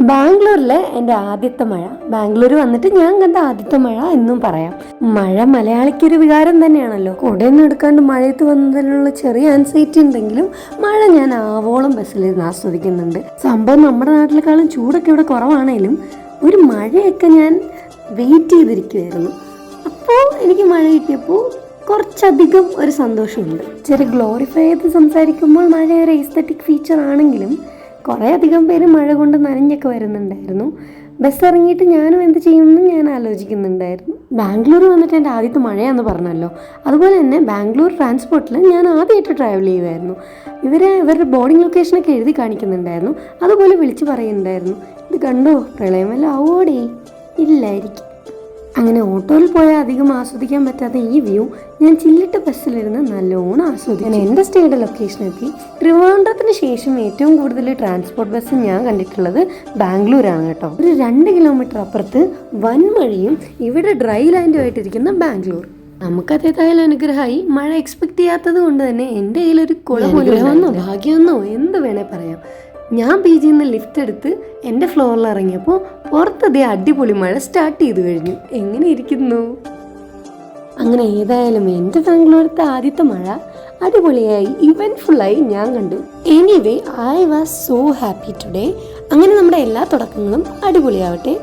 ബാംഗ്ലൂരിലെ എൻ്റെ ആദ്യത്തെ മഴ. ബാംഗ്ലൂർ വന്നിട്ട് ഞാൻ കണ്ട ആദ്യത്തെ മഴ എന്നും പറയാം. മഴ മലയാളിക്കൊരു വികാരം തന്നെയാണല്ലോ. കുടയൊന്നും എടുക്കാണ്ട് മഴയത്ത് വന്നതിനുള്ള ചെറിയ ആൻസൈറ്റി ഉണ്ടെങ്കിലും മഴ ഞാൻ ആവോളം ബസ്സിലിരുന്ന് ആസ്വദിക്കുന്നുണ്ട്. സംഭവം നമ്മുടെ നാട്ടിലേക്കാളും ചൂടൊക്കെ ഇവിടെ കുറവാണേലും ഒരു മഴയൊക്കെ ഞാൻ വെയിറ്റ് ചെയ്തിരിക്കുമായിരുന്നു. അപ്പോൾ എനിക്ക് മഴ കിട്ടിയപ്പോൾ കുറച്ചധികം ഒരു സന്തോഷമുണ്ട്. ചെറിയ ഗ്ലോറിഫൈ ചെയ്ത് സംസാരിക്കുമ്പോൾ മഴ ഒരു എസ്തെറ്റിക് ഫീച്ചർ ആണെങ്കിലും കുറേ അധികം പേര് മഴ കൊണ്ട് നനഞ്ഞൊക്കെ വരുന്നുണ്ടായിരുന്നു. ബസ് ഇറങ്ങിയിട്ട് ഞാനും എന്ത് ചെയ്യുമെന്ന് ഞാൻ ആലോചിക്കുന്നുണ്ടായിരുന്നു. ബാംഗ്ലൂർ വന്നിട്ട് എൻ്റെ ആദ്യത്തെ മഴയാണെന്ന് പറഞ്ഞല്ലോ, അതുപോലെ തന്നെ ബാംഗ്ലൂർ ട്രാൻസ്പോർട്ടിൽ ഞാൻ ആദ്യമായിട്ട് ട്രാവൽ ചെയ്യുമായിരുന്നു. ഇവരുടെ ബോർഡിംഗ് ലൊക്കേഷനൊക്കെ എഴുതി കാണിക്കുന്നുണ്ടായിരുന്നു, അതുപോലെ വിളിച്ച് പറയുന്നുണ്ടായിരുന്നു, ഇത് കണ്ടോ പ്രളയമല്ല ആവോടേ ഇല്ലായിരിക്കും. അങ്ങനെ ഓട്ടോയിൽ പോയാൽ അധികം ആസ്വദിക്കാൻ പറ്റാത്ത ഈ വ്യൂ ഞാൻ ചില്ലിട്ട ബസ്സിലിരുന്ന് നല്ലോണം ആസ്വദിച്ചു. എൻ്റെ സ്റ്റേയുടെ ലൊക്കേഷനെത്തി. ട്രിവാൻഡ്രത്തിന് ശേഷം ഏറ്റവും കൂടുതൽ ട്രാൻസ്പോർട്ട് ബസ് ഞാൻ കണ്ടിട്ടുള്ളത് ബാംഗ്ലൂരാണ് കേട്ടോ. ഒരു 2 കിലോമീറ്റർ അപ്പുറത്ത് വൻമഴയും ഇവിടെ ഡ്രൈ ലാൻഡുമായിട്ടിരിക്കുന്ന ബാംഗ്ലൂർ. നമുക്ക് അതേതായാലും അനുഗ്രഹമായി. മഴ എക്സ്പെക്ട് ചെയ്യാത്തത് കൊണ്ട് തന്നെ എൻ്റെ കയ്യിലൊരു അനുഗ്രഹമെന്നോ ഭാഗ്യമെന്നോ എന്ത് വേണേ പറയാം. ഞാൻ PGയിൽ നിന്ന് ലിഫ്റ്റ് എടുത്ത് എൻ്റെ ഫ്ലോറിൽ ഇറങ്ങിയപ്പോൾ പുറത്തതേ അടിപൊളി മഴ സ്റ്റാർട്ട് ചെയ്ത് കഴിഞ്ഞു. എങ്ങനെ ഇരിക്കുന്നു? അങ്ങനെ ഏതായാലും എൻ്റെ ബാംഗ്ലൂരത്തെ ആദ്യത്തെ മഴ അടിപൊളിയായി ഇവൻറ്റ്ഫുള്ളായി ഞാൻ കണ്ടു. Anyway I was so happy today. അങ്ങനെ നമ്മുടെ എല്ലാ തുടക്കങ്ങളും അടിപൊളിയാവട്ടെ.